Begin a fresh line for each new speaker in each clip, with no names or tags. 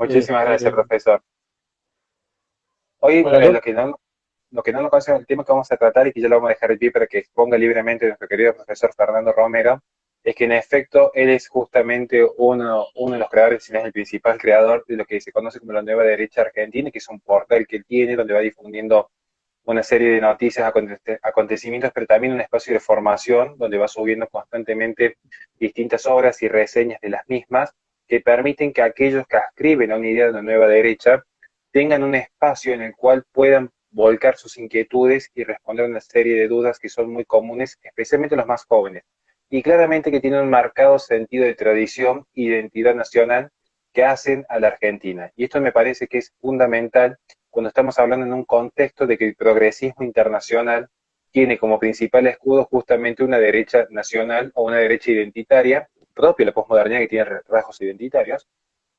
Muchísimas gracias,
Este,
profesor. Hoy,
bueno,
lo que no nos conocemos, el tema que vamos a tratar y que ya lo vamos a dejar de pie para que exponga libremente nuestro querido profesor Fernando Romero, es que en efecto él es justamente uno de los creadores, si no es el principal creador de lo que se conoce como la nueva derecha argentina, que es un portal que él tiene donde va difundiendo una serie de noticias, acontecimientos, pero también un espacio de formación donde va subiendo constantemente distintas obras y reseñas de las mismas que permiten que aquellos que escriben a una idea de una nueva derecha tengan un espacio en el cual puedan volcar sus inquietudes y responder a una serie de dudas que son muy comunes, especialmente los más jóvenes. Y claramente que tienen un marcado sentido de tradición e identidad nacional que hacen a la Argentina. Y esto me parece que es fundamental cuando estamos hablando en un contexto de que el progresismo internacional tiene como principal escudo justamente una derecha nacional o una derecha identitaria, propia de la posmodernidad que tiene rasgos identitarios,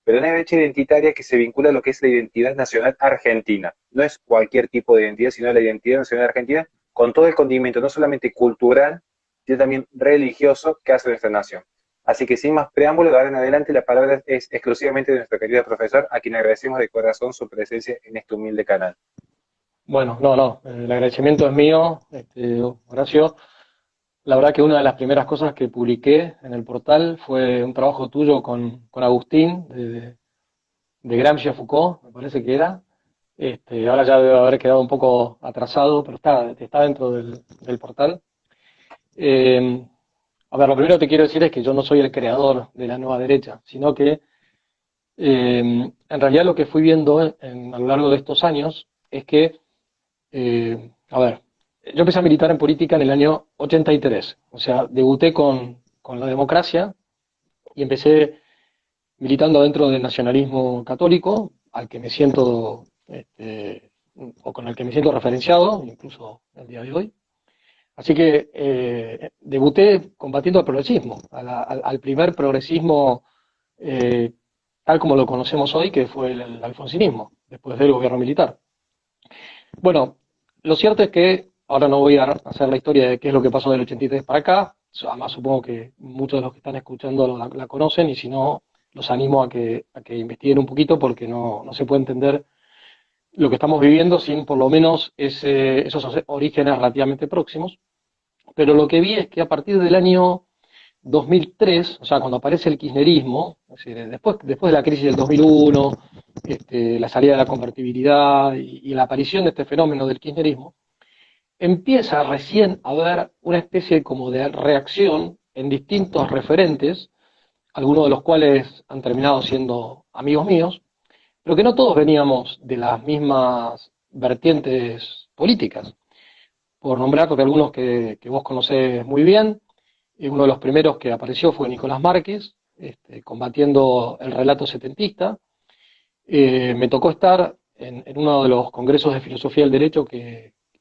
pero una derecha identitaria que se vincula a lo que es la identidad nacional argentina. No es cualquier tipo de identidad, sino la identidad nacional argentina con todo el condimento, no solamente cultural, sino también religioso que hace nuestra nación. Así que sin más preámbulo, de ahora en adelante la palabra es exclusivamente de nuestro querido profesor, a quien agradecemos de corazón su presencia en este humilde canal.
bueno, no, el agradecimiento es mío, Horacio. La verdad que una de las primeras cosas que publiqué en el portal fue un trabajo tuyo con Agustín, de Gramsci a Foucault, me parece que era. Ahora ya debe haber quedado un poco atrasado, pero está dentro del portal. Eh, a ver, lo primero que te quiero decir es que yo no soy el creador de la nueva derecha, sino que en realidad lo que fui viendo a lo largo de estos años es que, a ver, yo empecé a militar en política en el año 83, o sea, debuté con la democracia y empecé militando dentro del nacionalismo católico, al que me siento, o con el que me siento referenciado, incluso el día de hoy. Así que debuté combatiendo al progresismo, al primer progresismo eh, tal como lo conocemos hoy, que fue el alfonsinismo, después del gobierno militar. Bueno, lo cierto es que ahora no voy a hacer la historia de qué es lo que pasó del 83 para acá, además supongo que muchos de los que están escuchando la conocen y si no, los animo a que investiguen un poquito porque no se puede entender lo que estamos viviendo sin por lo menos esos orígenes relativamente próximos. Pero lo que vi es que a partir del año 2003, o sea, cuando aparece el kirchnerismo, es decir, después de la crisis del 2001, la salida de la convertibilidad y la aparición de este fenómeno del kirchnerismo, empieza recién a haber una especie como de reacción en distintos referentes, algunos de los cuales han terminado siendo amigos míos, pero que no todos veníamos de las mismas vertientes políticas. Por nombrarte algunos que vos conocés muy bien, uno de los primeros que apareció fue Nicolás Márquez, combatiendo el relato setentista. Me tocó estar en uno de los congresos de filosofía del derecho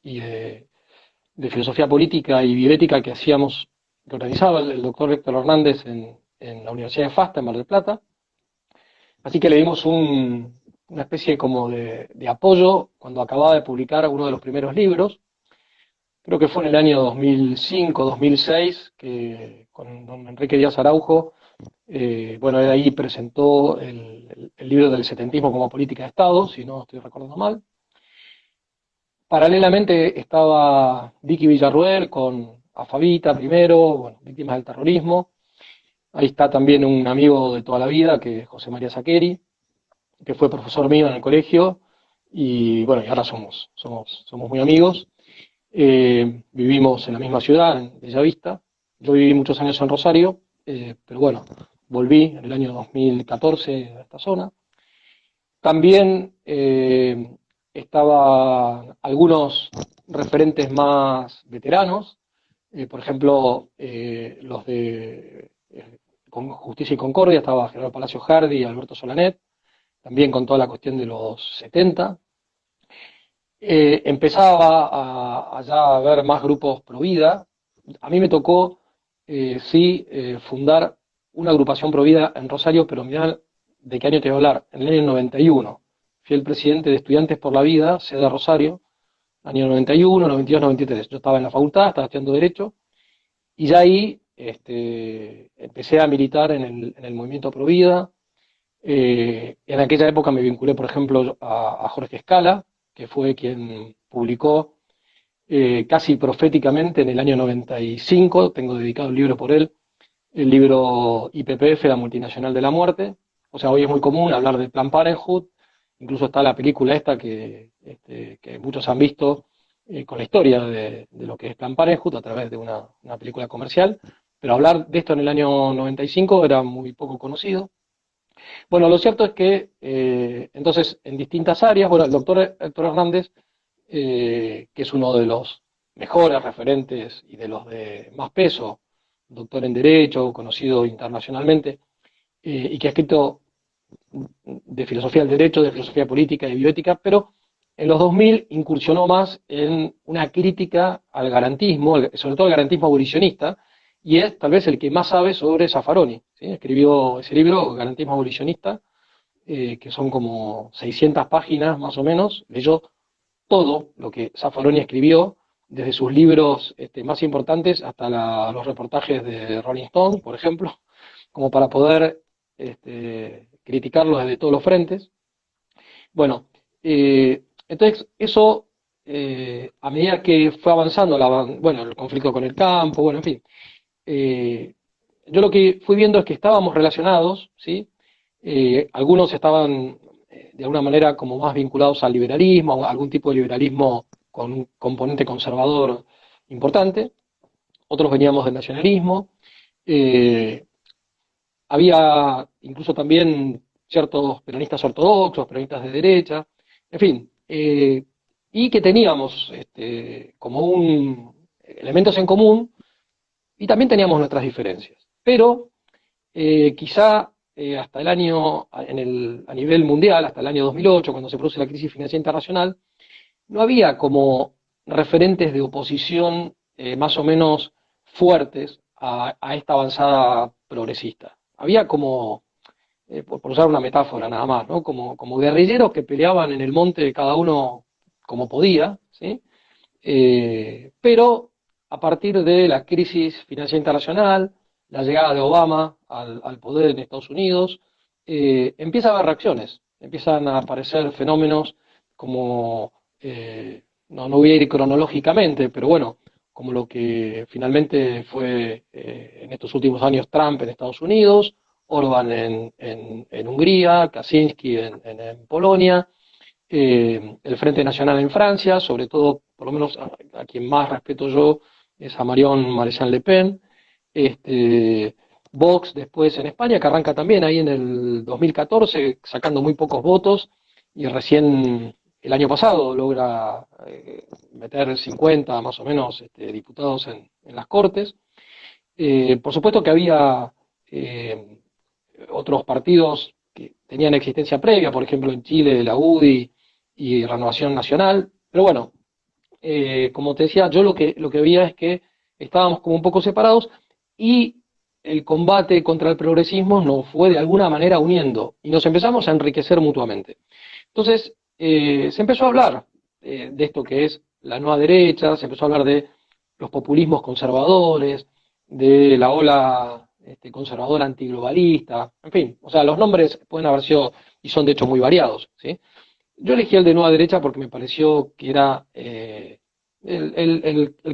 y de filosofía política y bioética que organizaba el doctor Héctor Hernández en la Universidad de FASTA en Mar del Plata. Así que le dimos una especie como de apoyo cuando acababa de publicar uno de los primeros libros. Creo que fue en el año 2005, 2006, que con don Enrique Díaz Araujo, bueno, él ahí presentó el libro del setentismo como política de Estado, si no estoy recordando mal. Paralelamente estaba Vicky Villarruel con Afavita primero, bueno, víctimas del terrorismo. Ahí está también un amigo de toda la vida, que es José María Saqueri, que fue profesor mío en el colegio, y bueno, y ahora somos muy amigos. Vivimos en la misma ciudad, en Bellavista. Yo viví muchos años en Rosario, pero bueno, volví en el año 2014 a esta zona. También estaban algunos referentes más veteranos, por ejemplo, los de con Justicia y Concordia, estaba Gerardo Palacio Jardi y Alberto Solanet, también con toda la cuestión de los 70. Empezaba a ya haber más grupos pro vida. A mí me tocó, sí, fundar una agrupación pro vida en Rosario, pero mirá de qué año te voy a hablar, en el año 91. Fui el presidente de Estudiantes por la Vida, sede Rosario, año 91, 92, 93. Yo estaba en la facultad, estaba estudiando Derecho, y ya ahí empecé a militar en el movimiento pro vida. En aquella época me vinculé, por ejemplo, a Jorge Scala, que fue quien publicó casi proféticamente en el año 95, tengo dedicado un libro por él, el libro IPPF, la multinacional de la muerte. O sea, hoy es muy común hablar del Plan Parenthood, incluso está la película esta que muchos han visto con la historia de lo que es Plan Parenthood a través de una película comercial, pero hablar de esto en el año 95 era muy poco conocido. Bueno, lo cierto es que entonces en distintas áreas, bueno, el doctor Héctor Hernández, que es uno de los mejores referentes y de los de más peso, doctor en Derecho, conocido internacionalmente, y que ha escrito de filosofía del derecho, de filosofía política y bioética, pero en los 2000 incursionó más en una crítica al garantismo, sobre todo al garantismo abolicionista, y es tal vez el que más sabe sobre Zaffaroni, ¿sí? Escribió ese libro, Garantismo Abolicionista, que son como 600 páginas más o menos, leyó todo lo que Zaffaroni escribió, desde sus libros más importantes hasta los reportajes de Rolling Stone, por ejemplo, como para poder criticarlo desde todos los frentes. Bueno, entonces eso, a medida que fue avanzando, bueno, el conflicto con el campo, bueno, en fin, eh, yo lo que fui viendo es que estábamos relacionados, ¿sí? Algunos estaban de alguna manera como más vinculados al liberalismo, a algún tipo de liberalismo con un componente conservador importante, otros veníamos del nacionalismo, eh, había incluso también ciertos peronistas ortodoxos, peronistas de derecha, en fin, y que teníamos como elementos en común y también teníamos nuestras diferencias. Pero quizá hasta el año, a nivel mundial, hasta el año 2008, cuando se produce la crisis financiera internacional, no había como referentes de oposición más o menos fuertes a esta avanzada progresista. Había como, por usar una metáfora nada más, ¿no? Como guerrilleros que peleaban en el monte cada uno como podía, ¿sí? Pero a partir de la crisis financiera internacional, la llegada de Obama al poder en Estados Unidos, empieza a haber reacciones, empiezan a aparecer fenómenos como, no voy a ir cronológicamente, pero bueno, como lo que finalmente fue en estos últimos años Trump en Estados Unidos, Orban en Hungría, Kaczynski en Polonia, el Frente Nacional en Francia, sobre todo, por lo menos a quien más respeto yo, es a Marion Maréchal Le Pen, este, Vox después en España, que arranca también ahí en el 2014, sacando muy pocos votos, y recién el año pasado logra meter 50 más o menos diputados en las Cortes. Por supuesto que había eh, otros partidos que tenían existencia previa, por ejemplo en Chile la UDI y Renovación Nacional, pero bueno, como te decía, yo lo que veía es que estábamos como un poco separados y el combate contra el progresismo nos fue de alguna manera uniendo y nos empezamos a enriquecer mutuamente. Entonces, se empezó a hablar de esto que es la nueva derecha, se empezó a hablar de los populismos conservadores, de la ola conservadora antiglobalista, en fin, o sea, los nombres pueden haber sido y son de hecho muy variados, ¿sí? Yo elegí el de nueva derecha porque me pareció que era el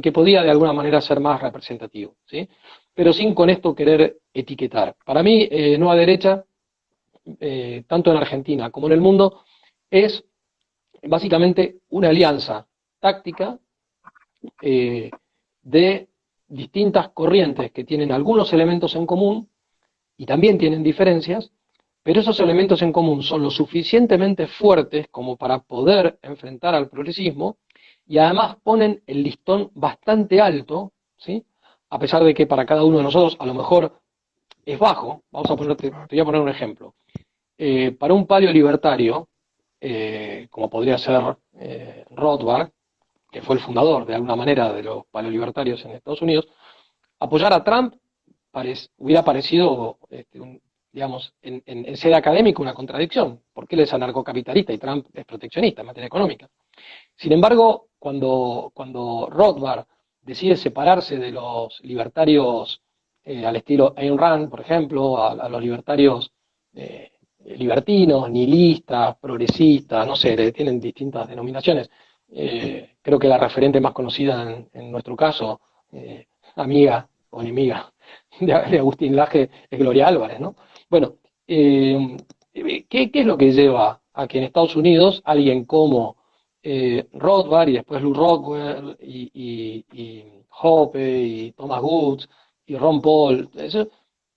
que podía de alguna manera ser más representativo, ¿sí? Pero sin con esto querer etiquetar. Para mí, nueva derecha, tanto en Argentina como en el mundo, es básicamente una alianza táctica eh, de distintas corrientes que tienen algunos elementos en común y también tienen diferencias, pero esos elementos en común son lo suficientemente fuertes como para poder enfrentar al progresismo y además ponen el listón bastante alto, ¿sí? A pesar de que para cada uno de nosotros a lo mejor es bajo. Te voy a poner un ejemplo. Para un palio libertario, como podría ser Rothbard, que fue el fundador de alguna manera de los paleolibertarios en Estados Unidos, apoyar a Trump hubiera parecido, digamos, en sede académica una contradicción, porque él es anarcocapitalista y Trump es proteccionista en materia económica. Sin embargo, cuando Rothbard decide separarse de los libertarios al estilo Ayn Rand, por ejemplo, a los libertarios libertinos, nihilistas, progresistas, no sé, tienen distintas denominaciones. Creo que la referente más conocida en nuestro caso, amiga o enemiga de Agustín Laje, es Gloria Álvarez, ¿no? Bueno, ¿qué es lo que lleva a que en Estados Unidos alguien como Rothbard y después Lou Rockwell y Hoppe y Thomas Woods y Ron Paul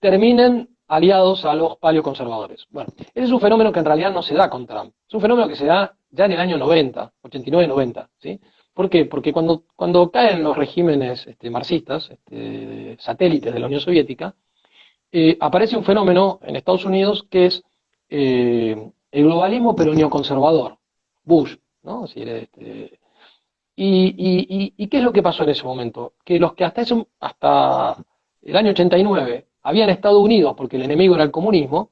terminen aliados a los paleoconservadores? Bueno, ese es un fenómeno que en realidad no se da con Trump. Es un fenómeno que se da ya en el año 90, 89-90, ¿sí? ¿Por qué? Porque cuando caen los regímenes marxistas, satélites de la Unión Soviética, aparece un fenómeno en Estados Unidos que es el globalismo pero neoconservador, Bush, ¿no? Es decir, y ¿qué es lo que pasó en ese momento? Que los que hasta el año 89 habían estado unidos porque el enemigo era el comunismo,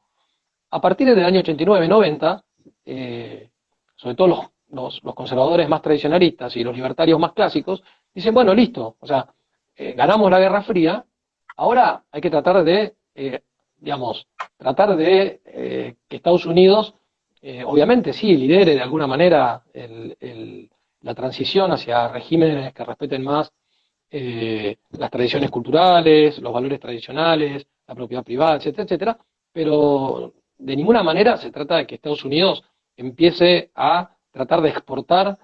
a partir del año 89-90, sobre todo los conservadores más tradicionalistas y los libertarios más clásicos, dicen, bueno, listo, o sea, ganamos la Guerra Fría, ahora hay que tratar de, digamos, tratar de que Estados Unidos, obviamente sí, lidere de alguna manera la transición hacia regímenes que respeten más las tradiciones culturales, los valores tradicionales, la propiedad privada, etcétera, etcétera, pero de ninguna manera se trata de que Estados Unidos empiece a tratar de exportar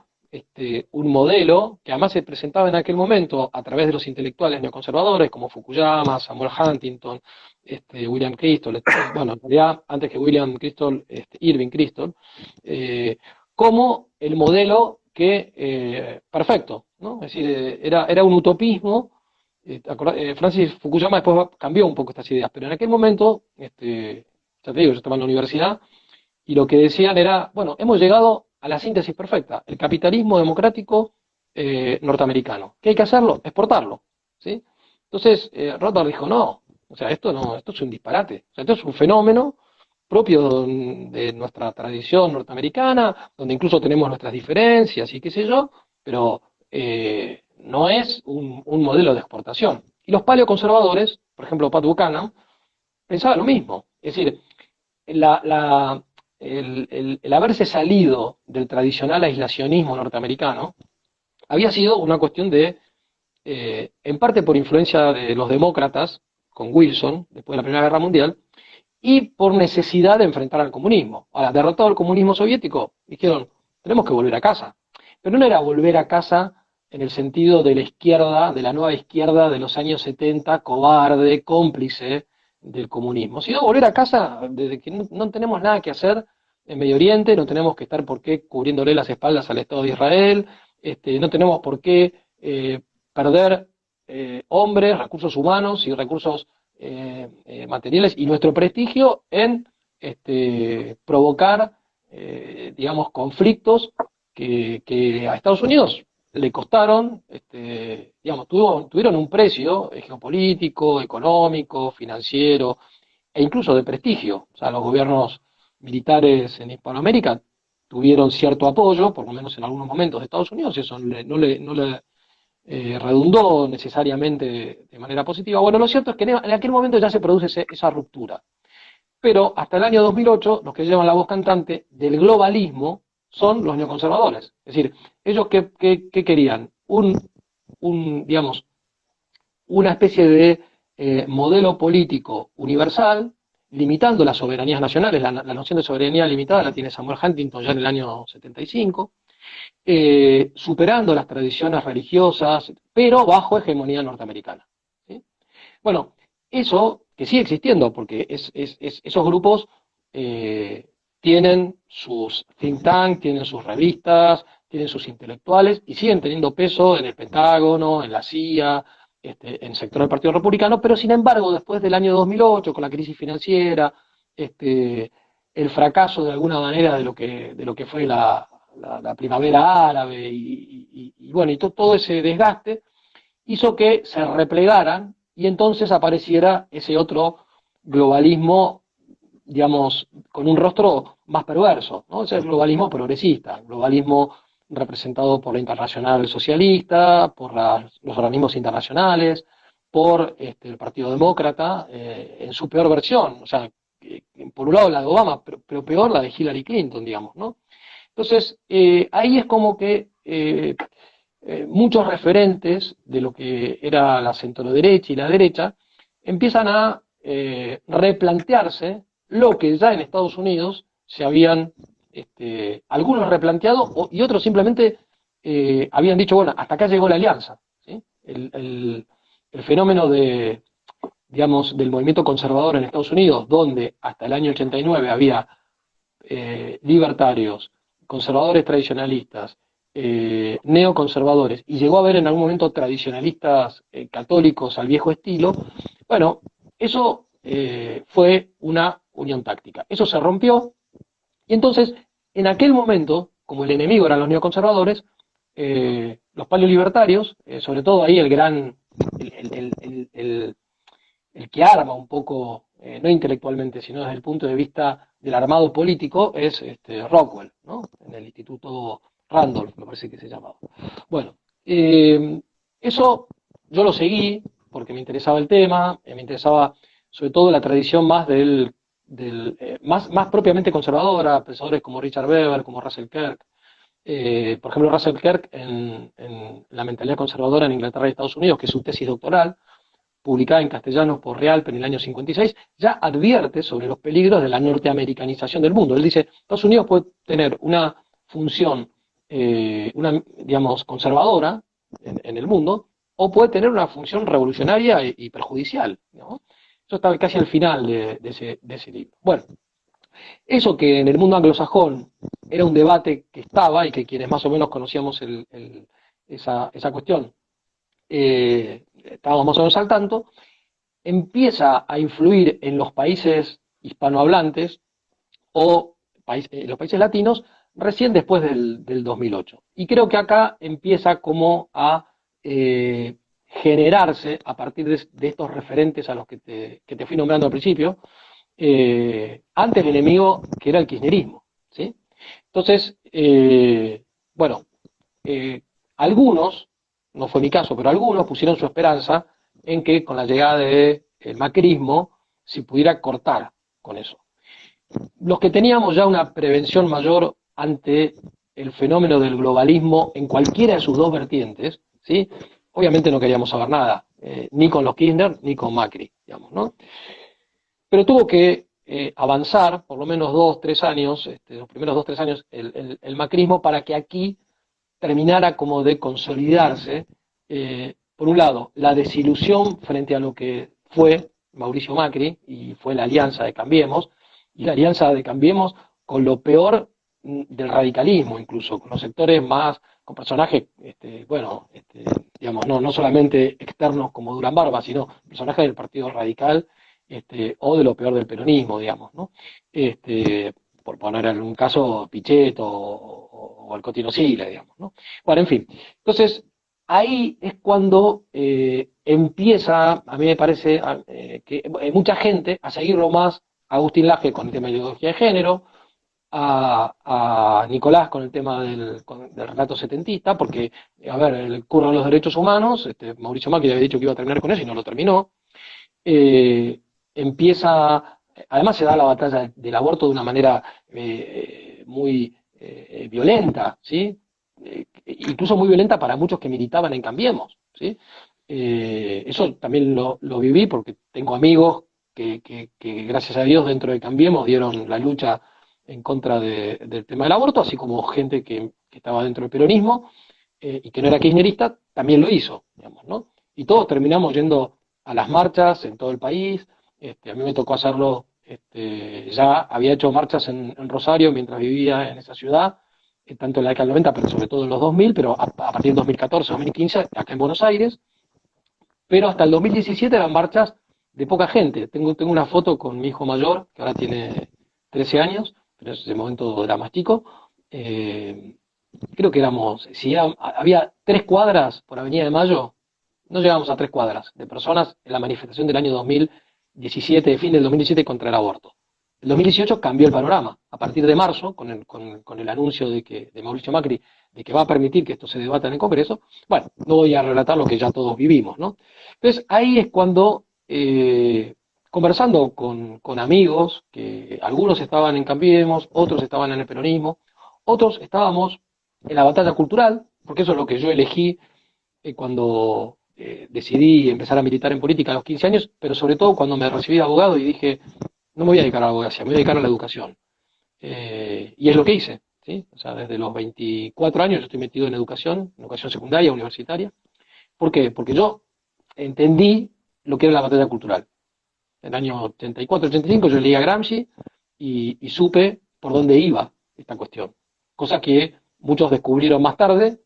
un modelo que además se presentaba en aquel momento a través de los intelectuales neoconservadores como Fukuyama, Samuel Huntington, William Crystal, bueno, en realidad antes que William Crystal, Irving Kristol, como el modelo que, perfecto, ¿no? Es decir, era un utopismo. Francis Fukuyama después cambió un poco estas ideas, pero en aquel momento, ya te digo, yo estaba en la universidad y lo que decían era, bueno, hemos llegado a la síntesis perfecta, el capitalismo democrático norteamericano. ¿Qué hay que hacerlo? Exportarlo, ¿sí? Entonces, Rothbard dijo, no, o sea, esto no, esto es un disparate, o sea, esto es un fenómeno propio de nuestra tradición norteamericana, donde incluso tenemos nuestras diferencias y qué sé yo, pero no es un modelo de exportación. Y los paleoconservadores, por ejemplo, Pat Buchanan, pensaba lo mismo. Es decir, la, la, el haberse salido del tradicional aislacionismo norteamericano había sido una cuestión de, en parte por influencia de los demócratas, con Wilson, después de la Primera Guerra Mundial, y por necesidad de enfrentar al comunismo. Ahora, derrotado el comunismo soviético, dijeron, tenemos que volver a casa. Pero no era volver a casa en el sentido de la izquierda, de la nueva izquierda de los años 70, cobarde, cómplice del comunismo, sino volver a casa desde que no tenemos nada que hacer en Medio Oriente, no tenemos que estar por qué cubriéndole las espaldas al Estado de Israel, no tenemos por qué perder hombres, recursos humanos y recursos materiales y nuestro prestigio en provocar, digamos, conflictos que a Estados Unidos le costaron, digamos, tuvieron un precio geopolítico, económico, financiero e incluso de prestigio. O sea, los gobiernos militares en Hispanoamérica tuvieron cierto apoyo, por lo menos en algunos momentos de Estados Unidos, y eso no le redundó necesariamente de manera positiva. Bueno, lo cierto es que en aquel momento ya se produce esa ruptura. Pero hasta el año 2008, los que llevan la voz cantante del globalismo son los neoconservadores. Es decir, ellos ¿qué querían? Digamos, una especie de modelo político universal, limitando las soberanías nacionales. La noción de soberanía limitada la tiene Samuel Huntington ya en el año 75, superando las tradiciones religiosas, pero bajo hegemonía norteamericana, ¿sí? Bueno, eso que sigue existiendo, porque esos grupos tienen sus think tanks, tienen sus revistas, tienen sus intelectuales y siguen teniendo peso en el Pentágono, en la CIA, en el sector del Partido Republicano, pero sin embargo, después del año 2008, con la crisis financiera, el fracaso de alguna manera de lo que fue la primavera árabe y bueno, y todo ese desgaste hizo que se replegaran y entonces apareciera ese otro globalismo, digamos, con un rostro más perverso, ¿no? Ese globalismo progresista, globalismo representado por la Internacional Socialista, por los organismos internacionales, por el Partido Demócrata, en su peor versión, o sea, por un lado la de Obama, pero peor la de Hillary Clinton, digamos, ¿no? Entonces, ahí es como que muchos referentes de lo que era la centroderecha y la derecha empiezan a replantearse lo que ya en Estados Unidos se habían algunos replanteado y otros simplemente habían dicho, bueno, hasta acá llegó la alianza. ¿Sí? El fenómeno digamos, del movimiento conservador en Estados Unidos, donde hasta el año 89 había libertarios, conservadores tradicionalistas, neoconservadores, y llegó a haber en algún momento tradicionalistas católicos al viejo estilo, bueno, eso fue una unión táctica. Eso se rompió, y entonces, en aquel momento, como el enemigo eran los neoconservadores, los paleolibertarios, sobre todo ahí el, el, el, el, el que arma un poco, no intelectualmente, sino desde el punto de vista del armado político, es Rockwell, ¿no? En el Instituto Randolph, me parece que se llamaba. Bueno, eso yo lo seguí porque me interesaba el tema, me interesaba sobre todo la tradición más más propiamente conservadora, pensadores como Richard Weber, como Russell Kirk. Por ejemplo, Russell Kirk en La mentalidad conservadora en Inglaterra y Estados Unidos, que es su tesis doctoral, publicada en castellano por Realpe en el año 56, ya advierte sobre los peligros de la norteamericanización del mundo. Él dice, Estados Unidos puede tener una función, digamos, conservadora en el mundo, o puede tener una función revolucionaria y perjudicial, ¿no? Eso está casi al final de ese libro. Bueno, eso que en el mundo anglosajón era un debate que estaba y que quienes más o menos conocíamos esa cuestión estábamos más o menos al tanto, empieza a influir en los países hispanohablantes o los países latinos recién después del 2008. Y creo que acá empieza como a generarse, a partir de estos referentes a los que te fui nombrando al principio, ante el enemigo que era el kirchnerismo. ¿Sí? Entonces, bueno, algunos, no fue mi caso, pero algunos pusieron su esperanza en que con la llegada del macrismo se pudiera cortar con eso. Los que teníamos ya una prevención mayor ante el fenómeno del globalismo en cualquiera de sus dos vertientes, ¿sí? Obviamente no queríamos saber nada, ni con los Kirchner ni con Macri, digamos, ¿no? Pero tuvo que avanzar por lo menos 2-3 años, los primeros 2-3 años, el macrismo para que aquí terminara como de consolidarse, por un lado, la desilusión frente a lo que fue Mauricio Macri y fue la alianza de Cambiemos, y la alianza de Cambiemos con lo peor del radicalismo, incluso con los sectores más, con personajes, bueno, digamos, no solamente externos como Durán Barba, sino personajes del Partido Radical, o de lo peor del peronismo, digamos, ¿no? Por poner en un caso Pichetto o el Cotino Sila, digamos, ¿no? Bueno, en fin. Entonces, ahí es cuando empieza, a mí me parece, que mucha gente a seguirlo más a Agustín Laje con el tema de ideología de género, a Nicolás con el tema del relato setentista, porque, a ver, el curro de los derechos humanos, Mauricio Macri había dicho que iba a terminar con eso y no lo terminó. Empieza, además se da la batalla del aborto de una manera muy violenta, ¿sí? Incluso muy violenta para muchos que militaban en Cambiemos, ¿sí? Eso también lo viví porque tengo amigos que gracias a Dios dentro de Cambiemos dieron la lucha en contra del tema del aborto, así como gente que estaba dentro del peronismo y que no era kirchnerista, también lo hizo, digamos, ¿no? Y todos terminamos yendo a las marchas en todo el país. A mí me tocó hacerlo, ya había hecho marchas en Rosario mientras vivía en esa ciudad, tanto en la década del 90, pero sobre todo en los 2000, pero a partir del 2014, 2015, acá en Buenos Aires, pero hasta el 2017 eran marchas de poca gente. Tengo una foto con mi hijo mayor, que ahora tiene 13 años, pero en ese momento era más chico. Creo que había 3 cuadras por Avenida de Mayo, no llegamos a 3 cuadras de personas en la manifestación del año 2017, de fin del 2017 contra el aborto. El 2018 cambió el panorama. A partir de marzo, con el anuncio de Mauricio Macri de que va a permitir que esto se debata en el Congreso, bueno, no voy a relatar lo que ya todos vivimos, ¿no? Entonces ahí es cuando conversando con amigos, que algunos estaban en Cambiemos, otros estaban en el peronismo, otros estábamos en la batalla cultural, porque eso es lo que yo elegí cuando decidí empezar a militar en política a los 15 años, pero sobre todo cuando me recibí de abogado y dije, no me voy a dedicar a la abogacía, me voy a dedicar a la educación. Y es lo que hice, ¿sí? O sea, desde los 24 años yo estoy metido en educación secundaria, universitaria. ¿Por qué? Porque yo entendí lo que era la batalla cultural. En el año 84, 85 yo leí a Gramsci y supe por dónde iba esta cuestión. Cosa que muchos descubrieron más tarde,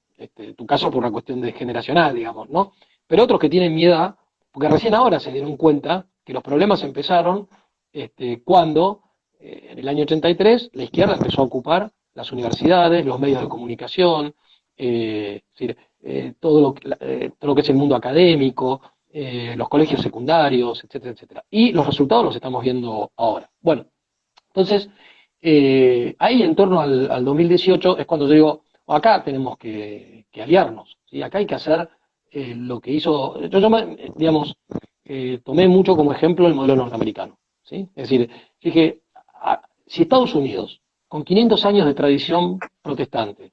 tu caso por una cuestión de generacional, digamos, ¿no? Pero otros que tienen mi edad, porque recién ahora se dieron cuenta que los problemas empezaron cuando, en el año 83, la izquierda empezó a ocupar las universidades, los medios de comunicación, es decir, todo lo que es el mundo académico, los colegios secundarios, etcétera, etcétera. Y los resultados los estamos viendo ahora. Bueno, entonces, ahí en torno al 2018 es cuando yo digo, acá tenemos que aliarnos, ¿sí? Acá hay que hacer lo que hizo, digamos, tomé mucho como ejemplo el modelo norteamericano, ¿sí? Es decir, dije, si Estados Unidos, con 500 años de tradición protestante,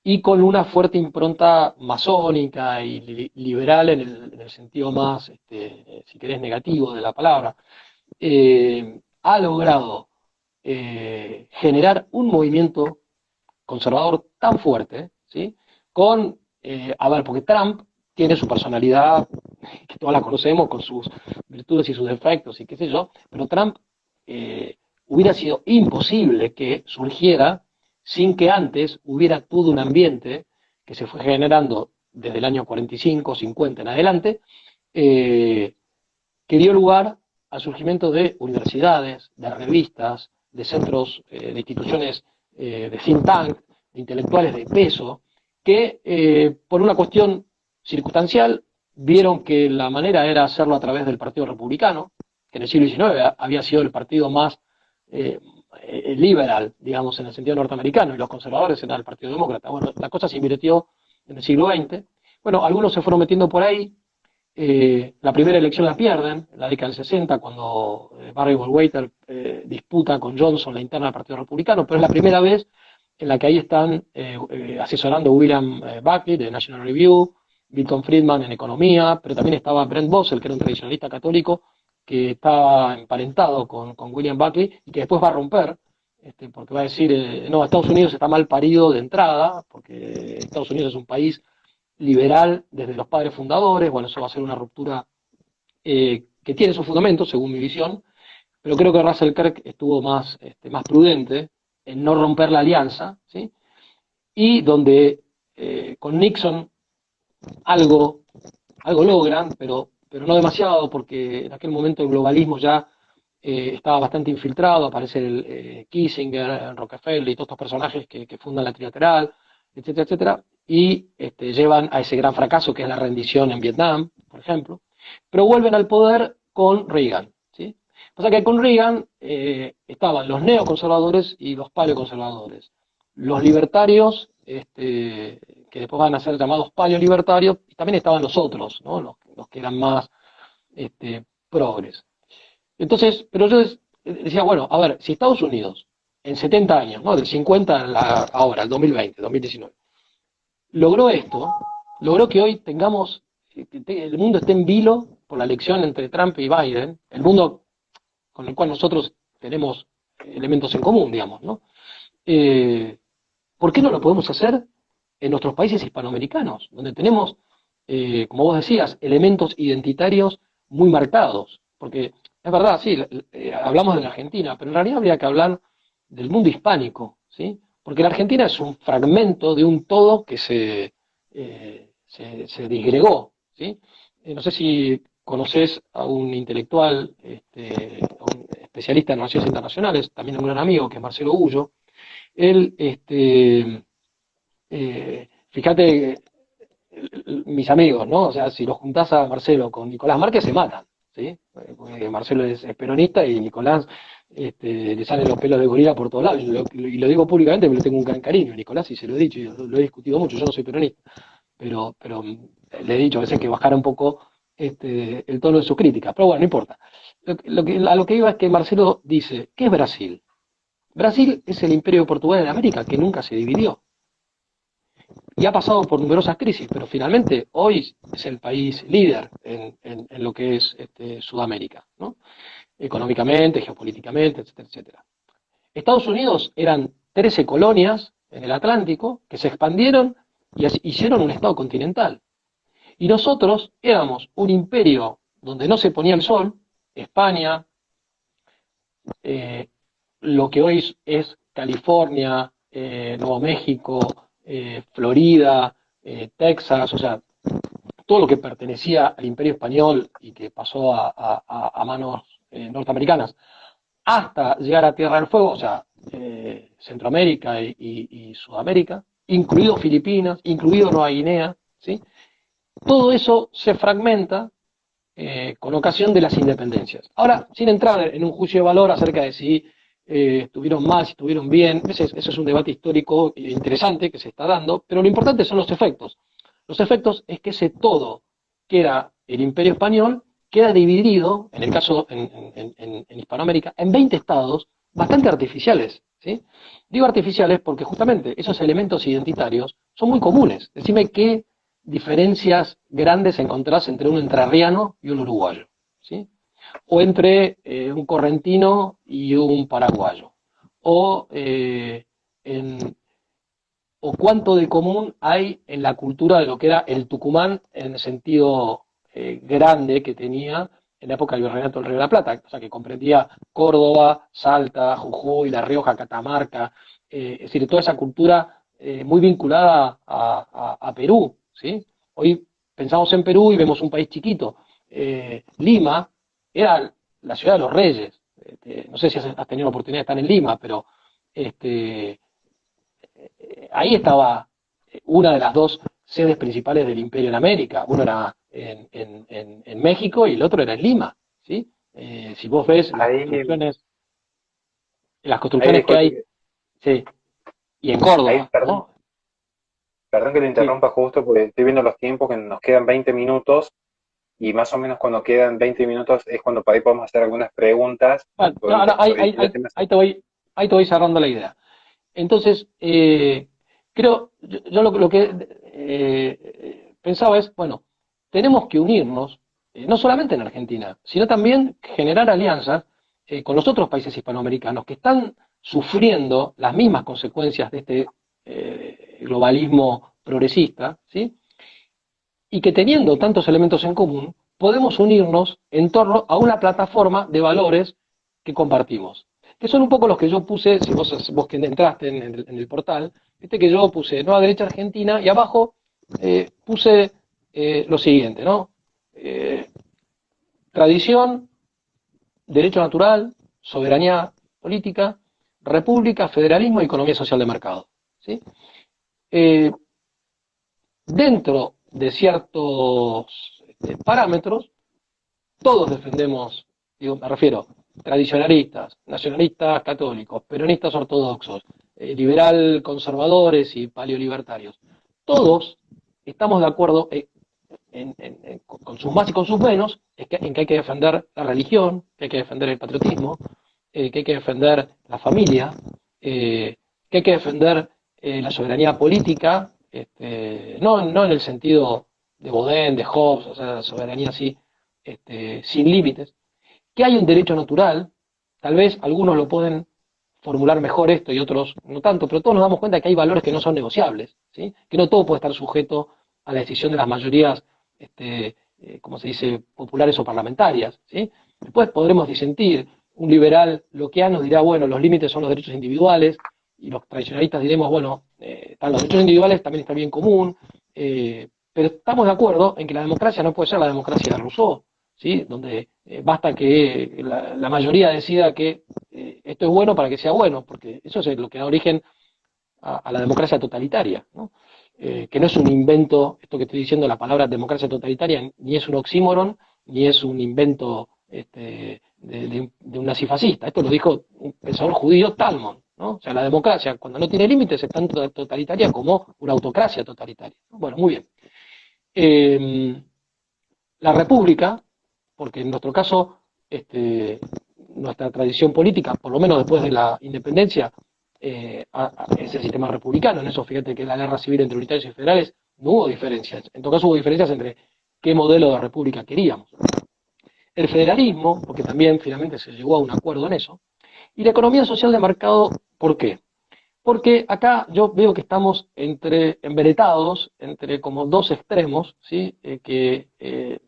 y con una fuerte impronta masónica y liberal en el sentido más, si querés, negativo de la palabra, ha logrado generar un movimiento conservador tan fuerte, ¿sí? A ver, porque Trump tiene su personalidad, que todas la conocemos, con sus virtudes y sus defectos y qué sé yo, pero Trump hubiera sido imposible que surgiera sin que antes hubiera todo un ambiente que se fue generando desde el año 45, 50 en adelante, eh, que dio lugar al surgimiento de universidades, de revistas, de centros, de instituciones de think tank, de intelectuales de peso, que por una cuestión circunstancial vieron que la manera era hacerlo a través del Partido Republicano, que en el siglo XIX había sido el partido más eh, liberal, digamos, en el sentido norteamericano, y los conservadores eran el Partido Demócrata. Bueno, la cosa se invirtió en el siglo XX. Bueno, algunos se fueron metiendo por ahí. La primera elección la pierden, en la década del 60, cuando Barry Goldwater disputa con Johnson la interna del Partido Republicano, pero es la primera vez en la que ahí están asesorando William Buckley de National Review, Milton Friedman en economía, pero también estaba Brent Bozell, que era un tradicionalista católico, que estaba emparentado con William Buckley y que después va a romper, porque va a decir, no, Estados Unidos está mal parido de entrada, porque Estados Unidos es un país liberal desde los padres fundadores. Bueno, eso va a ser una ruptura que tiene sus fundamentos, según mi visión, pero creo que Russell Kirk estuvo más prudente en no romper la alianza, ¿sí? Y donde con Nixon algo, algo logran, pero no demasiado, porque en aquel momento el globalismo ya estaba bastante infiltrado, aparece Kissinger, Rockefeller y todos estos personajes que fundan la trilateral, etcétera, etcétera, y llevan a ese gran fracaso que es la rendición en Vietnam, por ejemplo, pero vuelven al poder con Reagan, ¿sí? Pasa que con Reagan estaban los neoconservadores y los paleoconservadores. Los libertarios, que después van a ser llamados paleolibertarios, y también estaban los otros, ¿no? Los que eran más progres. Entonces, pero yo decía, bueno, a ver, si Estados Unidos en 70 años, ¿no? Del 50 ahora, al 2020, 2019, logró esto, logró que hoy tengamos, el mundo esté en vilo por la elección entre Trump y Biden, el mundo con el cual nosotros tenemos elementos en común, digamos, ¿no? ¿Por qué no lo podemos hacer en nuestros países hispanoamericanos, donde tenemos, como vos decías, elementos identitarios muy marcados? Porque es verdad, sí, hablamos de la Argentina, pero en realidad habría que hablar del mundo hispánico, ¿sí? Porque la Argentina es un fragmento de un todo que se disgregó, ¿sí? No sé si conoces a un intelectual, a un especialista en relaciones internacionales, también un gran amigo, que es Marcelo Ullo. Él, fíjate, mis amigos, ¿no? O sea, si los juntás a Marcelo con Nicolás Márquez, se matan, ¿sí? Porque Marcelo es peronista y Nicolás le salen los pelos de gorila por todos lados. Y lo digo públicamente porque le tengo un gran cariño a Nicolás y se lo he dicho y lo he discutido mucho. Yo no soy peronista, pero le he dicho a veces que bajara un poco el tono de sus críticas, pero bueno, no importa. A lo que iba es que Marcelo dice, ¿qué es Brasil? Brasil es el imperio portugués de América que nunca se dividió y ha pasado por numerosas crisis, pero finalmente hoy es el país líder en lo que es Sudamérica, ¿no? Económicamente, geopolíticamente, etcétera, etcétera. Estados Unidos eran 13 colonias en el Atlántico que se expandieron y hicieron un estado continental. Y nosotros éramos un imperio donde no se ponía el sol, España, eh, lo que hoy es California, Nuevo México, Florida, Texas, o sea, todo lo que pertenecía al imperio español y que pasó a manos norteamericanas, hasta llegar a Tierra del Fuego, o sea, Centroamérica y Sudamérica, incluido Filipinas, incluido Nueva Guinea, ¿sí? Todo eso se fragmenta con ocasión de las independencias. Ahora, sin entrar en un juicio de valor acerca de si estuvieron mal, si estuvieron bien, ese es un debate histórico interesante que se está dando, pero lo importante son los efectos. Los efectos es que ese todo que era el imperio español queda dividido, en el caso en Hispanoamérica, en 20 estados bastante artificiales. ¿Sí? Digo artificiales porque justamente esos elementos identitarios son muy comunes. Decime qué diferencias grandes encontrás entre un entrerriano y un uruguayo, ¿sí? O entre un correntino y un paraguayo, o, en, o cuánto de común hay en la cultura de lo que era el Tucumán en el sentido grande que tenía en la época del Virreinato del Río de la Plata, o sea, que comprendía Córdoba, Salta, Jujuy, La Rioja, Catamarca, es decir, toda esa cultura muy vinculada a Perú, ¿sí? Hoy pensamos en Perú y vemos un país chiquito. Lima era la ciudad de los reyes. No sé si has tenido la oportunidad de estar en Lima, pero este, ahí estaba una de las dos sedes principales del Imperio en América. Uno era en México y el otro era en Lima, ¿sí? Si vos ves
Ahí,
las
ahí
construcciones que hay,
disculpe,
sí, y en
ahí,
Córdoba,
perdón,
¿no?
perdón que le
Sí.
interrumpa justo porque estoy viendo los tiempos que nos quedan 20 minutos y más o menos cuando quedan 20 minutos es cuando por ahí podemos hacer algunas preguntas
Bueno, no, no,
sobre distintos temas.
ahí te voy cerrando la idea. Entonces, creo, yo lo que pensaba es, bueno, tenemos que unirnos, no solamente en Argentina, sino también generar alianzas con los otros países hispanoamericanos que están sufriendo las mismas consecuencias de este globalismo progresista, ¿sí? Y que teniendo tantos elementos en común, podemos unirnos en torno a una plataforma de valores que compartimos. Que son un poco los que yo puse, si vos que entraste en el portal, viste que yo puse Nueva Derecha Argentina y abajo puse lo siguiente, ¿no? Eh, Tradición, derecho natural, soberanía política, república, federalismo y economía social de mercado. ¿Sí? Eh, Dentro de ciertos parámetros, todos defendemos, digo, me refiero, tradicionalistas, nacionalistas católicos, peronistas ortodoxos, liberal conservadores y paleolibertarios. Todos estamos de acuerdo con sus más y con sus menos en que hay que defender la religión, que hay que defender el patriotismo, que hay que defender la familia, que hay que defender la soberanía política, no en el sentido de Baudin, de Hobbes, o sea, la soberanía así, sin límites, que hay un derecho natural, tal vez algunos lo pueden formular mejor esto y otros no tanto, pero todos nos damos cuenta que hay valores que no son negociables, ¿sí? Que no todo puede estar sujeto a la decisión de las mayorías, como se dice, populares o parlamentarias, ¿sí? Después podremos disentir, un liberal loqueano dirá, bueno, los límites son los derechos individuales, y los tradicionalistas diremos, bueno, están los derechos individuales, también está el bien común, pero estamos de acuerdo en que la democracia no puede ser la democracia de Rousseau, ¿sí? Donde basta que la mayoría decida que esto es bueno para que sea bueno, porque eso es lo que da origen a la democracia totalitaria, ¿no? Que no es un invento, esto que estoy diciendo, la palabra democracia totalitaria, ni es un oxímoron, ni es un invento de un nazifascista. Esto lo dijo un pensador judío, Talmud, ¿no? O sea, la democracia, cuando no tiene límites, es tanto totalitaria como una autocracia totalitaria. Bueno, muy bien. Eh, la república, porque en nuestro caso, nuestra tradición política, por lo menos después de la independencia, es el sistema republicano. En eso, fíjate que en la guerra civil entre unitarios y federales no hubo diferencias. En todo caso, hubo diferencias entre qué modelo de república queríamos. El federalismo, porque también finalmente se llegó a un acuerdo en eso, y la economía social de mercado, ¿por qué? Porque acá yo veo que estamos emberetados entre como dos extremos, ¿sí?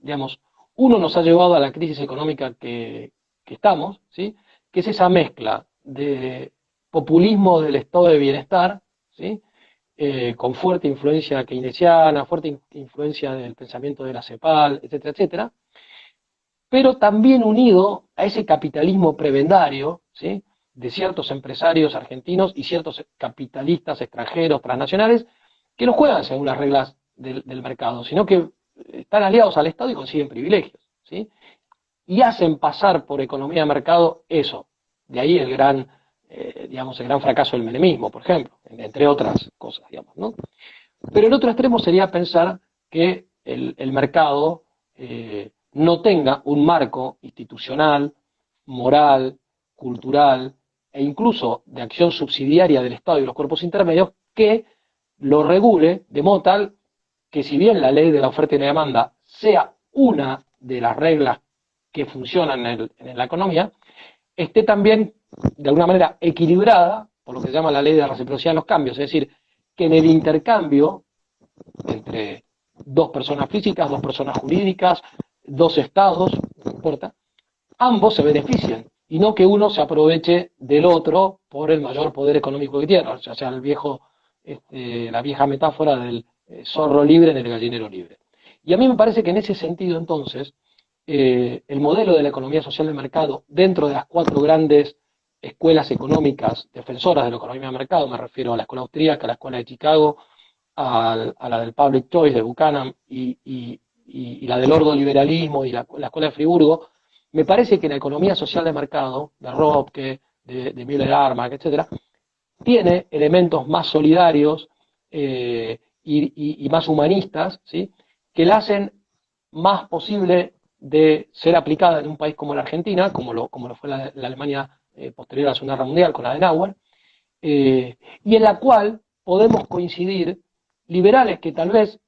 Digamos, uno nos ha llevado a la crisis económica que estamos, ¿sí? Que es esa mezcla de populismo del estado de bienestar, ¿sí? Con fuerte influencia keynesiana, fuerte influencia del pensamiento de la CEPAL, etcétera, etcétera, pero también unido a ese capitalismo prebendario, ¿sí? De ciertos empresarios argentinos y ciertos capitalistas extranjeros, transnacionales, que no juegan según las reglas del mercado, sino que están aliados al Estado y consiguen privilegios, ¿sí? Y hacen pasar por economía de mercado eso. De ahí digamos, el gran fracaso del menemismo, por ejemplo, entre otras cosas, digamos, ¿no? Pero el otro extremo sería pensar que el mercado no tenga un marco institucional, moral, cultural e incluso de acción subsidiaria del Estado y los cuerpos intermedios que lo regule de modo tal que, si bien la ley de la oferta y la demanda sea una de las reglas que funcionan en la economía, esté también de alguna manera equilibrada por lo que se llama la ley de reciprocidad de los cambios, es decir, que en el intercambio entre dos personas físicas, dos personas jurídicas, dos estados, no importa, ambos se beneficien y no que uno se aproveche del otro por el mayor poder económico que tiene, o sea la vieja metáfora del zorro libre en el gallinero libre. Y a mí me parece que en ese sentido, entonces, el modelo de la economía social de mercado, dentro de las cuatro grandes escuelas económicas defensoras de la economía de mercado, me refiero a la escuela austríaca, a la escuela de Chicago, a la del Public Choice de Buchanan y la del ordoliberalismo y la escuela de Friburgo, me parece que la economía social de mercado, de Röpke, de Müller-Armack, etcétera, tiene elementos más solidarios y más humanistas, ¿sí? Que la hacen más posible de ser aplicada en un país como la Argentina, como lo fue la Alemania posterior a la Segunda Guerra Mundial con Adenauer, y en la cual podemos coincidir liberales que tal vez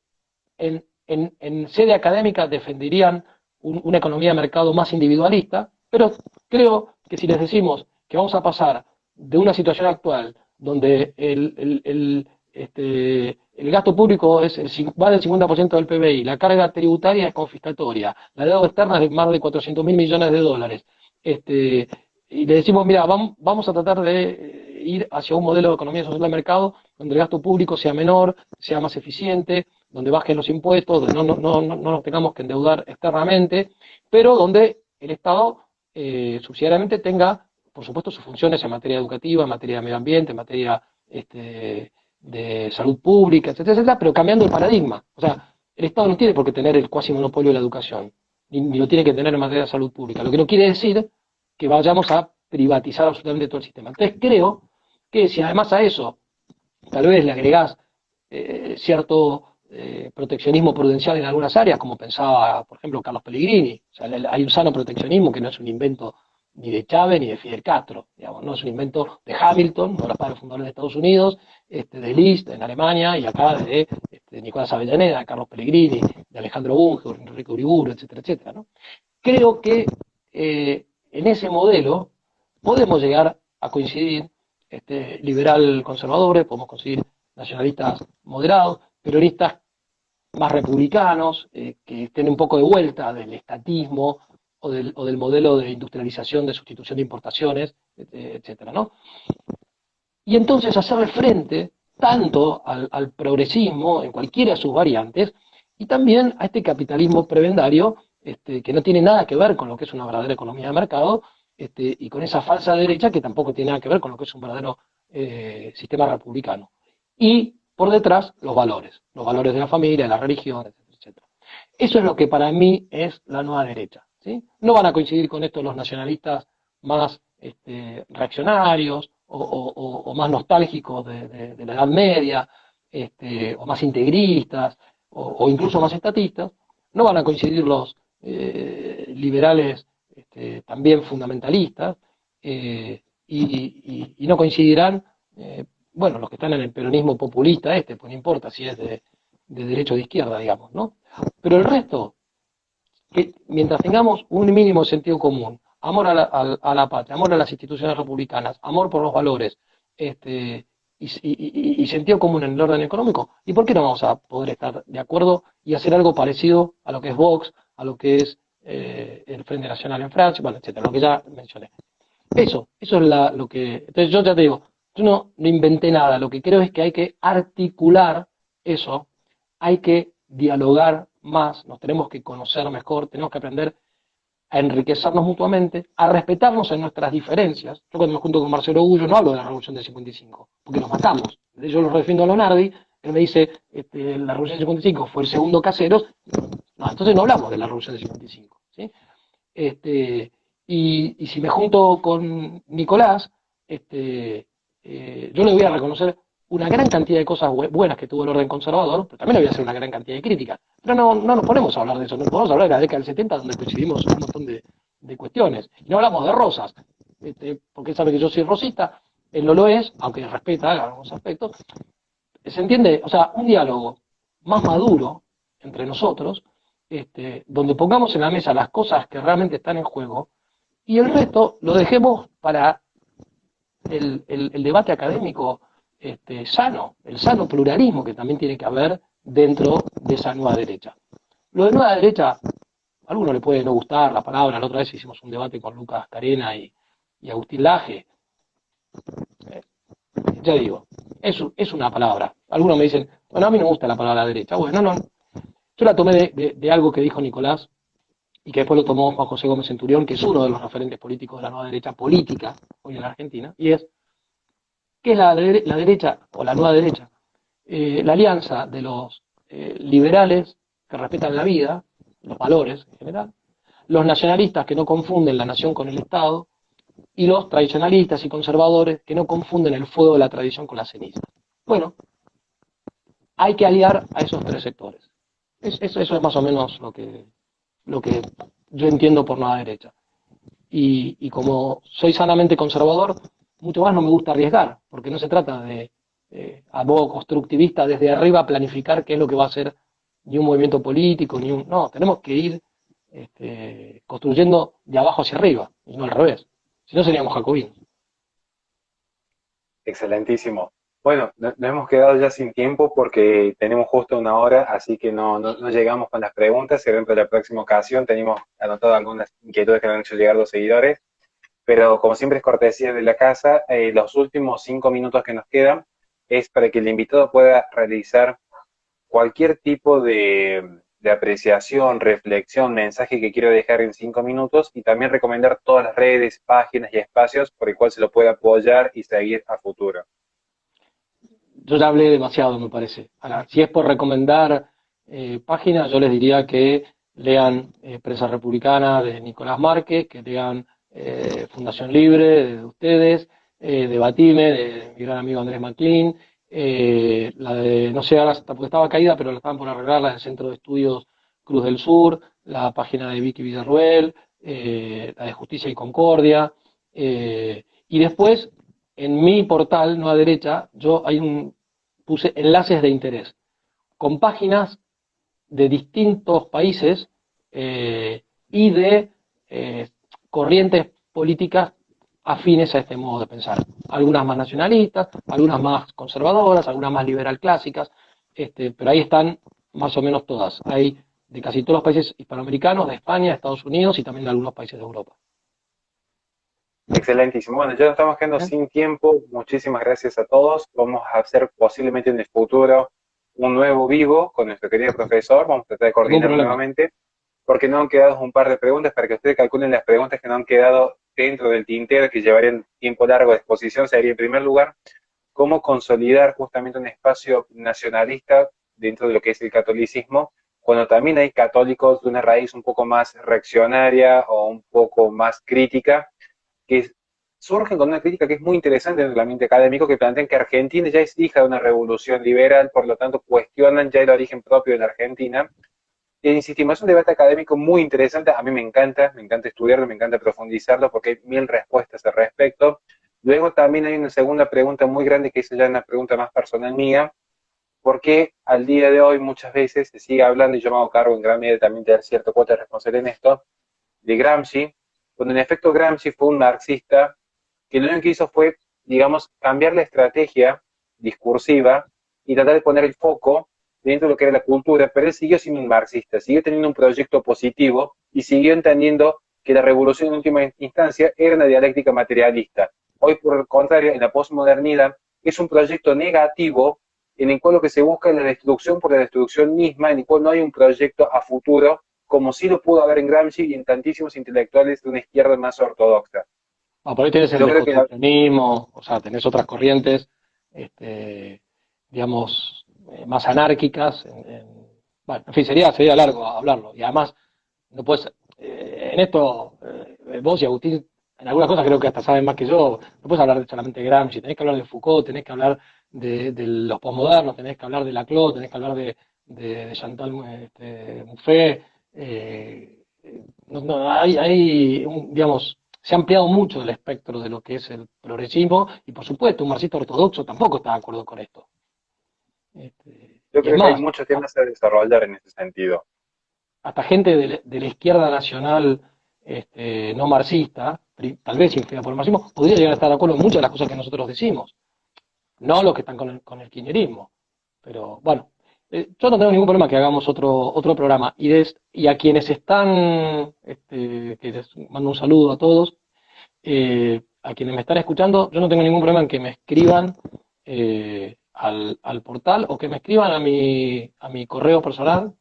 en sede académica defenderían una economía de mercado más individualista, pero creo que si les decimos que vamos a pasar de una situación actual donde el gasto público va del 50% del PBI, la carga tributaria es confiscatoria, la deuda externa es de más de 400.000 millones de dólares, y le decimos, mira, vamos a tratar de ir hacia un modelo de economía social de mercado donde el gasto público sea menor, sea más eficiente, donde bajen los impuestos, donde no nos tengamos que endeudar externamente, pero donde el Estado subsidiariamente tenga, por supuesto, sus funciones en materia educativa, en materia de medio ambiente, en materia de salud pública, etcétera, etcétera, pero cambiando el paradigma. O sea, el Estado no tiene por qué tener el cuasi monopolio de la educación, ni lo tiene que tener en materia de salud pública, lo que no quiere decir que vayamos a privatizar absolutamente todo el sistema. Entonces creo que si además a eso tal vez le agregás cierto proteccionismo prudencial en algunas áreas, como pensaba, por ejemplo, Carlos Pellegrini. O sea, hay un sano proteccionismo que no es un invento ni de Chávez ni de Fidel Castro, digamos, no es un invento de Hamilton, uno de los padres fundadores de Estados Unidos, de Liszt en Alemania, y acá de Nicolás Avellaneda, de Carlos Pellegrini, de Alejandro Bunge, de Enrique Uriburu, etcétera, etcétera, ¿no? Creo que en ese modelo podemos llegar a coincidir liberal conservadores, podemos conseguir nacionalistas moderados, peronistas más republicanos, que estén un poco de vuelta del estatismo o del modelo de industrialización, de sustitución de importaciones, etcétera, ¿no? Y entonces hacerle frente tanto al progresismo en cualquiera de sus variantes y también a este capitalismo prebendario que no tiene nada que ver con lo que es una verdadera economía de mercado y con esa falsa derecha que tampoco tiene nada que ver con lo que es un verdadero sistema republicano. Y por detrás los valores de la familia, de la religión, etcétera, etcétera. Eso es lo que para mí es la nueva derecha, ¿sí? No van a coincidir con esto los nacionalistas más reaccionarios o más nostálgicos de la Edad Media, o más integristas, o incluso más estatistas. no van a coincidir los liberales también fundamentalistas, y no coincidirán, bueno, los que están en el peronismo populista pues no importa si es de derecha o de izquierda, digamos, ¿no? Pero el resto, que mientras tengamos un mínimo sentido común, amor a la patria, amor a las instituciones republicanas, amor por los valores, y sentido común en el orden económico, ¿y por qué no vamos a poder estar de acuerdo y hacer algo parecido a lo que es Vox, a lo que es el Frente Nacional en Francia, bueno, etcétera, lo que ya mencioné? Eso es lo que... Entonces yo ya te digo, yo no inventé nada, lo que creo es que hay que articular eso, hay que dialogar más, nos tenemos que conocer mejor, tenemos que aprender a enriquecernos mutuamente, a respetarnos en nuestras diferencias. Yo cuando me junto con Marcelo Gullo no hablo de la Revolución del 55, porque nos matamos. Yo lo refiero a Lonardi, él me dice, la Revolución del 55 fue el segundo Caseros, no, entonces no hablamos de la Revolución del 55, ¿sí? Y si me junto con Nicolás, yo le voy a reconocer una gran cantidad de cosas buenas que tuvo el orden conservador, pero también le voy a hacer una gran cantidad de críticas. Pero no nos ponemos a hablar de eso, no podemos hablar de la década del 70, donde coincidimos un montón de cuestiones. Y no hablamos de rosas, porque él sabe que yo soy rosista, él no lo es, aunque respeta algunos aspectos. ¿Se entiende? O sea, un diálogo más maduro entre nosotros, donde pongamos en la mesa las cosas que realmente están en juego, y el resto lo dejemos para el debate académico sano, el sano pluralismo que también tiene que haber dentro de esa nueva derecha. Lo de nueva derecha, a algunos le puede no gustar la palabra, la otra vez hicimos un debate con Lucas Carena y Agustín Laje. Ya digo, es una palabra. Algunos me dicen, bueno, a mí no me gusta la palabra derecha. Bueno, no. Yo la tomé de algo que dijo Nicolás, y que después lo tomó Juan José Gómez Centurión, que es uno de los referentes políticos de la nueva derecha política hoy en la Argentina, y es, ¿qué es la derecha o la nueva derecha? La alianza de los liberales que respetan la vida, los valores en general, los nacionalistas que no confunden la nación con el Estado, y los tradicionalistas y conservadores que no confunden el fuego de la tradición con la ceniza. Bueno, hay que aliar a esos tres sectores. Eso es más o menos lo que yo entiendo por nueva derecha. Y como soy sanamente conservador, mucho más no me gusta arriesgar, porque no se trata de, a modo constructivista, desde arriba planificar qué es lo que va a hacer ni un movimiento político, ni un... No, tenemos que ir construyendo de abajo hacia arriba, y no al revés. Si no, seríamos jacobinos.
Excelentísimo. Bueno, nos hemos quedado ya sin tiempo porque tenemos justo una hora, así que no llegamos con las preguntas. Y dentro de la próxima ocasión tenemos anotado algunas inquietudes que nos han hecho llegar los seguidores. Pero como siempre es cortesía de la casa, los últimos 5 minutos que nos quedan es para que el invitado pueda realizar cualquier tipo de apreciación, reflexión, mensaje que quiera dejar en 5 minutos y también recomendar todas las redes, páginas y espacios por el cual se lo pueda apoyar y seguir a futuro.
Yo ya hablé demasiado, me parece. Ahora, si es por recomendar páginas, yo les diría que lean Prensa Republicana de Nicolás Márquez, que lean Fundación Libre de ustedes, Debatime de mi gran amigo Andrés Maclin, la de, no sé, ahora porque estaba caída, pero la estaban por arreglar, la del Centro de Estudios Cruz del Sur, la página de Vicky Villarruel, la de Justicia y Concordia, y después, en mi portal, no a derecha, puse enlaces de interés, con páginas de distintos países y de corrientes políticas afines a este modo de pensar. Algunas más nacionalistas, algunas más conservadoras, algunas más liberal clásicas, pero ahí están más o menos todas. Hay de casi todos los países hispanoamericanos, de España, de Estados Unidos y también de algunos países de Europa.
Excelentísimo. Bueno, ya nos estamos quedando
¿Bien?
sin tiempo. Muchísimas gracias a todos. Vamos a hacer posiblemente en el futuro un nuevo vivo con nuestro querido profesor. Vamos a tratar de
Ningún
coordinarlo
problema.
nuevamente, porque no han quedado un par de preguntas para que ustedes calculen las preguntas que no han quedado dentro del tintero, que llevarían tiempo largo de exposición. Sería, en primer lugar, cómo consolidar justamente un espacio nacionalista dentro de lo que es el catolicismo, cuando también hay católicos de una raíz un poco más reaccionaria o un poco más crítica, que surgen con una crítica que es muy interesante en el ambiente académico, que plantean que Argentina ya es hija de una revolución liberal, por lo tanto cuestionan ya el origen propio de la Argentina, insistimos, es un debate académico muy interesante, a mí me encanta estudiarlo, me encanta profundizarlo porque hay mil respuestas al respecto. Luego también hay una segunda pregunta muy grande que es ya una pregunta más personal mía, ¿por qué al día de hoy muchas veces se sigue hablando, y yo me hago cargo en gran medida también de cierta cuota de responsabilidad en esto, de Gramsci, cuando en efecto Gramsci fue un marxista que lo único que hizo fue, digamos, cambiar la estrategia discursiva y tratar de poner el foco dentro de lo que era la cultura, pero él siguió siendo un marxista, siguió teniendo un proyecto positivo y siguió entendiendo que la revolución en última instancia era una dialéctica materialista. Hoy, por el contrario, en la posmodernidad es un proyecto negativo en el cual lo que se busca es la destrucción por la destrucción misma, en el cual no hay un proyecto a futuro, como sí lo pudo haber en Gramsci y en tantísimos intelectuales de una izquierda más ortodoxa.
Por ahí tenés el
Yo creo que
desconstruccionismo, o sea, tenés otras corrientes, este, digamos, más anárquicas. Bueno, en fin, sería largo hablarlo. Y además, no puedes, en esto, vos y Agustín, en algunas cosas creo que hasta saben más que yo, no puedes hablar solamente de Gramsci, tenés que hablar de Foucault, tenés que hablar de los posmodernos, tenés que hablar de Laclau, tenés que hablar de Chantal Mouffe. Digamos, se ha ampliado mucho el espectro de lo que es el progresismo y, por supuesto, un marxista ortodoxo tampoco está de acuerdo con esto.
Yo
Y es
creo que hay
más,
muchos temas a desarrollar en ese sentido.
hasta gente de la izquierda nacional no marxista, tal vez influida por el marxismo, podría llegar a estar de acuerdo en muchas de las cosas que nosotros decimos. No los que están con el kirchnerismo. Pero bueno, yo no tengo ningún problema que hagamos otro programa. Y a quienes están, que les mando un saludo a todos, a quienes me están escuchando, yo no tengo ningún problema en que me escriban al portal o que me escriban a mi correo personal,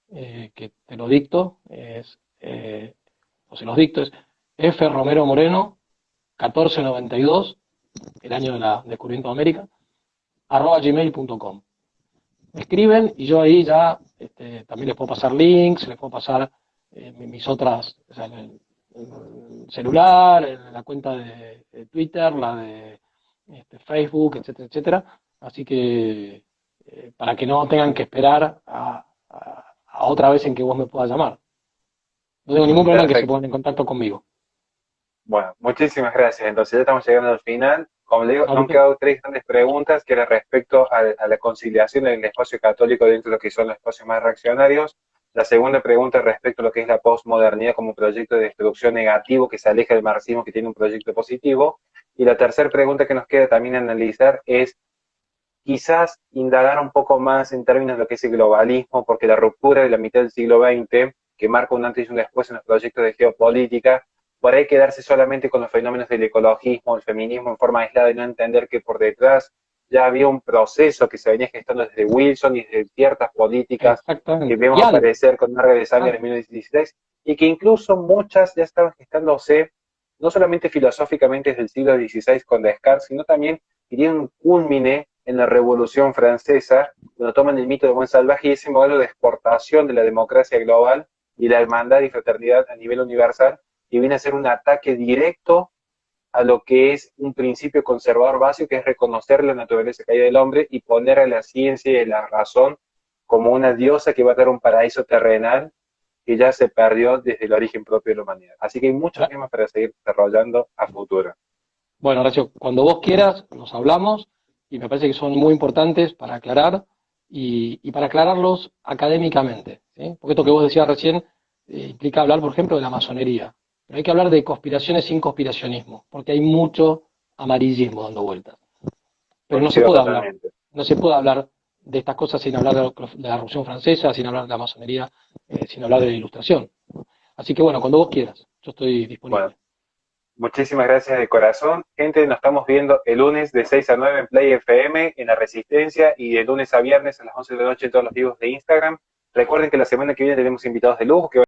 que te lo dicto, o se los dicto, es F. Romero Moreno, 1492, el año del descubrimiento de América, @gmail.com. Me escriben y yo ahí ya también les puedo pasar links, les puedo pasar mis otras, o sea, el celular, la cuenta de Twitter, la de Facebook, etcétera, etcétera. Así que para que no tengan que esperar a otra vez en que vos me puedas llamar. No tengo ningún problema en que se
Perfecto.
pongan en contacto conmigo.
Bueno, muchísimas gracias. Entonces ya estamos llegando al final. Como le digo, nos han
Maurito,
quedado tres grandes preguntas, que era respecto a la conciliación del espacio católico dentro de lo que son los espacios más reaccionarios. La segunda pregunta respecto a lo que es la posmodernidad como proyecto de destrucción negativo que se aleja del marxismo, que tiene un proyecto positivo. Y la tercera pregunta que nos queda también analizar es quizás indagar un poco más en términos de lo que es el globalismo, porque la ruptura de la mitad del siglo XX, que marca un antes y un después en los proyectos de geopolítica, por ahí quedarse solamente con los fenómenos del ecologismo, el feminismo en forma aislada y no entender que por detrás ya había un proceso que se venía gestando desde Wilson y desde ciertas políticas que
exactamente.
vemos
Y antes,
aparecer con Marga de Sangre en
antes.
1916 y que incluso muchas ya estaban gestándose no solamente filosóficamente desde el siglo XVI con Descartes, sino también que tienen un culmine en la Revolución Francesa, cuando toman el mito de buen salvaje y ese modelo de exportación de la democracia global y la hermandad y fraternidad a nivel universal, que viene a ser un ataque directo a lo que es un principio conservador básico, que es reconocer la naturaleza caída del hombre y poner a la ciencia y la razón como una diosa que va a dar un paraíso terrenal que ya se perdió desde el origen propio de la humanidad. Así que hay muchos temas para seguir desarrollando a futuro.
Bueno, Horacio, cuando vos quieras, nos hablamos y me parece que son muy importantes para aclarar y para aclararlos académicamente, ¿sí? Porque esto que vos decías recién implica hablar, por ejemplo, de la masonería. Pero hay que hablar de conspiraciones sin conspiracionismo, porque hay mucho amarillismo dando vueltas. Pero
Coincido totalmente.
no se puede hablar de estas cosas sin hablar de la Revolución Francesa, sin hablar de la masonería, sin hablar de la Ilustración. Así que bueno, cuando vos quieras, yo estoy
Bueno,
disponible.
muchísimas gracias de corazón. Gente, nos estamos viendo el lunes de 6 a 9 en Play FM, en La Resistencia, y de lunes a viernes a las 11 de la noche en todos los vivos de Instagram. Recuerden que la semana que viene tenemos invitados de lujo, que